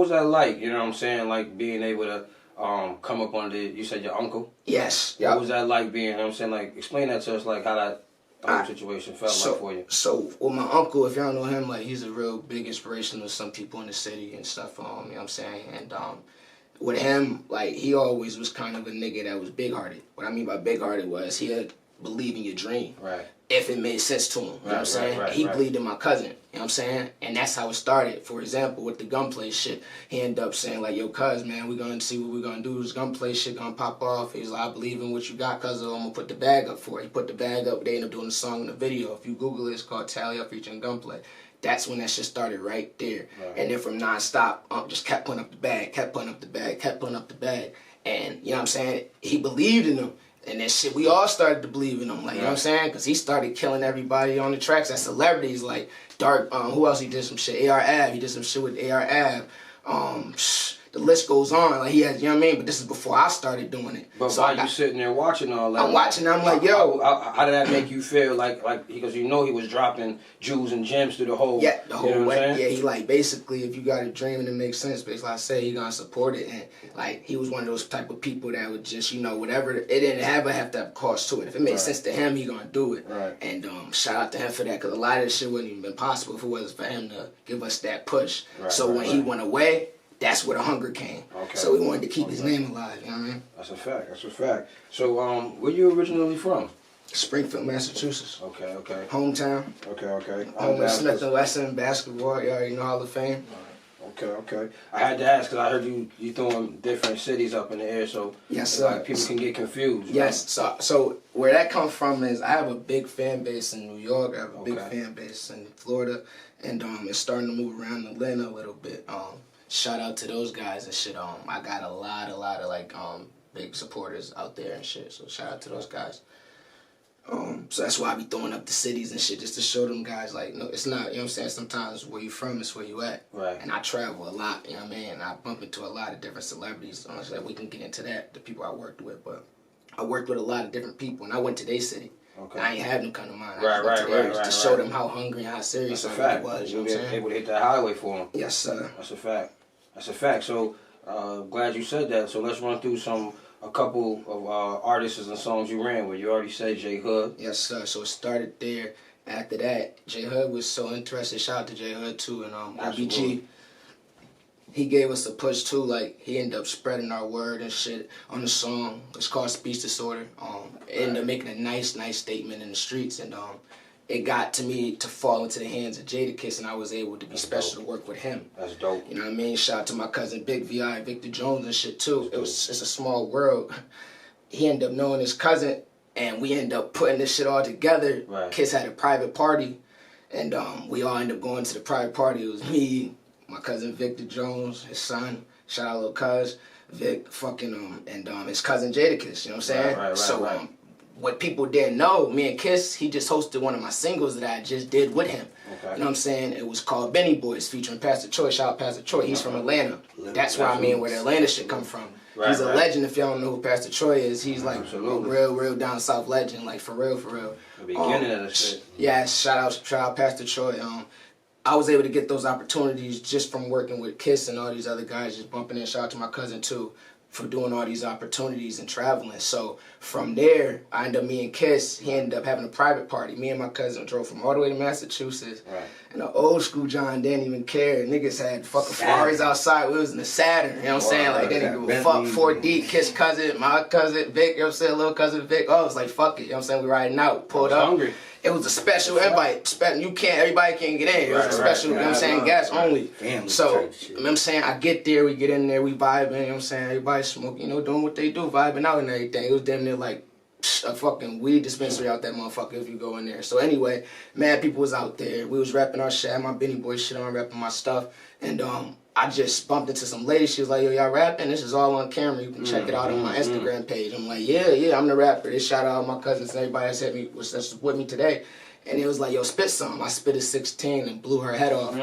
was that like? You know what I'm saying? Like being able to come up under, you said your uncle? Yes. What was that like being, you know what I'm saying? Like, explain that to us, like how that whole situation felt like for you. So, with my uncle, if y'all know him, like, he's a real big inspiration to some people in the city and stuff, you know what I'm saying? And, with him, like, he always was kind of a nigga that was big-hearted. What I mean by big-hearted was he had believe in your dream. Right. If it made sense to him, you know what I'm saying? He believed in my cousin, you know what I'm saying? And that's how it started. For example, with the gunplay shit, he ended up saying like, yo, cuz, man, we're going to see what we're going to do. This gunplay shit going to pop off. He's like, I believe in what you got, cuz, I'm going to put the bag up for it. He put the bag up. They ended up doing the song and the video. If you Google it, it's called Tally Up featuring Gunplay. That's when that shit started right there. Right. And then from nonstop, just kept putting up the bag, kept putting up the bag, kept putting up the bag. And, you know what I'm saying? He believed in them. And that shit, we all started to believe in him, like, you know what I'm saying? Because he started killing everybody on the tracks. That celebrities, like, Dark, who else he did some shit? A.R. Ave, he did some shit with A.R. Ave. The list goes on, like, he has, you know what I mean? But this is before I started doing it. But so while you sitting there watching all that, I'm watching, I'm like, yo. How did that make you feel? Like, because you know he was dropping jewels and gems through the whole, yeah, the whole you know way. Yeah, he like, basically, if you got a dream and it makes sense, basically, I say he gonna support it. And like, he was one of those type of people that would just, you know, whatever, it didn't have to have a cost to it. If it made sense to him, he gonna do it. Right. And shout out to him for that, because a lot of this shit wouldn't even been possible if it wasn't for him to give us that push. Right, so when he went away, that's where the hunger came. Okay. So we wanted to keep his name alive, you know what I mean? That's a fact, that's a fact. So where you originally from? Springfield, Massachusetts. Okay, okay. Hometown. Okay, okay. Home of Smith & Wesson basketball, you already know Hall of Fame. Okay, okay. I had to ask because I heard you throwing different cities up in the air, so yes, sir. Like people can get confused. Yes, so where that comes from is I have a big fan base in New York. I have a big fan base in Florida, and it's starting to move around Atlanta a little bit. Shout out to those guys and shit. I got a lot of like big supporters out there and shit. So shout out to those guys. So that's why I be throwing up the cities and shit, just to show them guys, like, no, it's not, you know what I'm saying, sometimes where you from is where you at. Right. And I travel a lot, you know what I mean, and I bump into a lot of different celebrities, so that we can get into that, the people I worked with, but I worked with a lot of different people, and I went to their city. Okay. I ain't had them come to mine. I went to theirs to show them how hungry and how serious I was, you know what I'm saying? Able to hit that highway for them. Yes, sir. That's a fact. That's a fact. So, glad you said that. So let's run through a couple of artists and songs you ran with. You already said J Hood. Yes, sir. So it started there. After that, J Hood was so interested. Shout out to J Hood too, and RBG. He gave us a push too. Like, he ended up spreading our word and shit on the song. It's called Speech Disorder. It ended up making a nice statement in the streets, and it got to me to fall into the hands of Jadakiss, and I was able to be special to work with him. That's dope. You know what I mean? Shout out to my cousin Big VI, Victor Jones and shit too. It's a small world. He ended up knowing his cousin, and we ended up putting this shit all together. Right. Kiss had a private party, and we all ended up going to the private party. It was me, my cousin Victor Jones, his son, shout out little cuz, Vic, and his cousin Jadakiss, you know what I'm saying? Right. What people didn't know, me and Kiss, he just hosted one of my singles that I just did with him. Okay. You know what I'm saying? It was called BennyBoy. It's featuring Pastor Choi. Shout out Pastor Choi. He's from Atlanta. That's where I mean where the Atlanta shit come from. He's a legend. If y'all don't know who Pastor Choi is, he's like a real down south legend, like for real. The beginning of the shit. Yeah, shout out Pastor Choi. I was able to get those opportunities just from working with Kiss and all these other guys, just bumping in. Shout out to my cousin too, for doing all these opportunities and traveling. So from there, I ended up, me and Kiss, he ended up having a private party. Me and my cousin drove from all the way to Massachusetts. Right. And the old school John didn't even care. Niggas had fucking Ferraris outside. We was in the Saturn, you know what I'm saying? Like, they didn't give a fuck. 4D, Kiss cousin, my cousin Vic, you know what I'm saying? Little cousin Vic. Oh, I was like, fuck it, you know what I'm saying? We riding out, pulled up. Hungry. It was a special invite. Everybody can't get in. It was a special, you know what I'm saying, gas only. So, you know what I'm saying, I get there, we get in there, we vibing, you know what I'm saying, everybody smoking, you know, doing what they do, vibing out and everything. It was damn near like a fucking weed dispensary out that motherfucker if you go in there. So anyway, mad people was out there. We was rapping our shit, I had my BennyBoy shit on, rapping my stuff, and I just bumped into some lady. She was like, yo, y'all rapping? This is all on camera. You can check it out on my Instagram page. I'm like, yeah, I'm the rapper. They shout out my cousins and everybody that's hit me, that's with me today. And it was like, yo, spit some. I spit a 16 and blew her head off.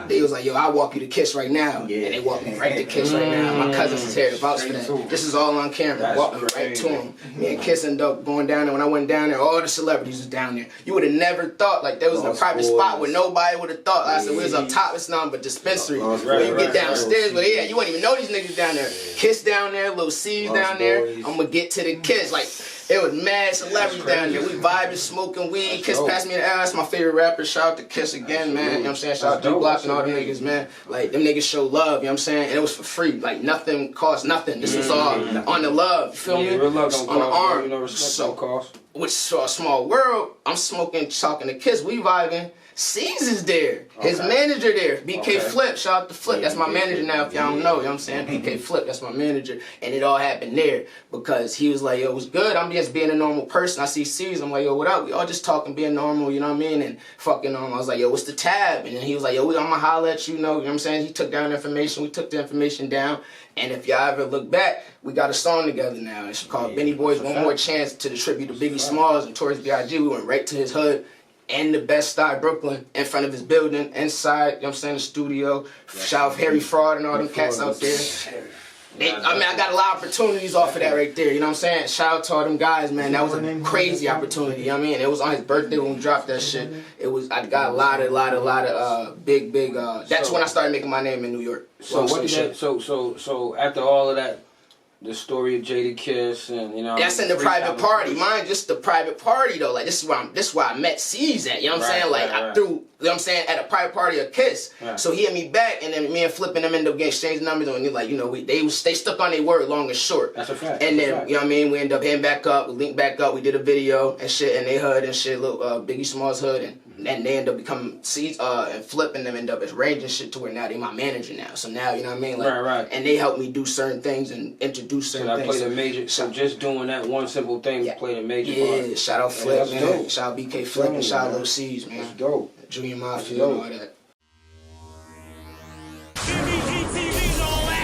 They was like, yo, I'll walk you to Kiss right now. And they walked me right to Kiss right now. My cousins is here to vouch for that. This is all on camera. Walked me right to him. Me and Kiss ended up going down there. When I went down there, all the celebrities was down there. You would have never thought, like, there was a private spot where nobody would have thought. I said, we was up top, it's nothing but dispensary. When you get downstairs, but yeah, you wouldn't even know these niggas down there. Kiss down there, Lil C's down there. I'm gonna get to the Kiss. Like, it was mad celebrities down there. We vibing, smoking weed. Kiss passed me the ass. My favorite rapper. Shout out to Kiss again, man. You know what I'm saying? Shout out to D-Block and all them niggas, man. Like, them niggas show love, you know what I'm saying? And it was for free. Like, nothing cost nothing. This was all on the love, you feel me? Real love don't on the arm. You know, respect don't cost. Which saw a small world. I'm smoking, talking to Kiss. We vibing. C's is there. His manager there. BK Flip. Shout out to Flip. That's my manager now, if y'all don't know. You know what I'm saying? BK Flip. That's my manager. And it all happened there because he was like, yo, it was good. I'm just being a normal person. I see C's. I'm like, yo, what up? We all just talking, being normal, you know what I mean? And fucking I was like, yo, what's the tab? And then he was like, yo, I'm going to holler at you, you know what I'm saying? He took down information. We took the information down. And if y'all ever look back, we got a song together now. It's called BennyBoy's One More Chance to the tribute to Biggie Smalls and Towards B.I.G. We went right to his hood. In the Best Style Brooklyn, in front of his building, inside, you know what I'm saying, the studio. Shout out Harry Fraud and all them cats out there. I got a lot of opportunities off of that right there, you know what I'm saying? Shout out to all them guys, man. That was a crazy opportunity, you know what I mean? It was on his birthday when we dropped that shit. I got a lot of big, that's when I started making my name in New York. So what did that, so after all of that, the story of Jada Kiss and you know that's in the private party. Mine just the private party though. Like this is where I met C's at. You know what I'm saying? Like I threw, you know what I'm saying, at a private party of Kiss. So he hit me back and then me and Flip and them ended up getting exchanged numbers and like, you know, they stuck on their word long and short. That's a fact. And then you know what I mean, we ended up heading back up, we linked back up, we did a video and shit in their hood and shit, little Biggie Smalls hood and then they end up becoming C's and Flip and them end up arranging shit to where now they my manager now. So now you know what I mean? Like and they help me do certain things and introduce certain things. So just doing that one simple thing played a major part. Yeah, shout out Flip, man. Shout out BK Flip and shout out Lil C's, man. That's dope. Junior Mafia and all that.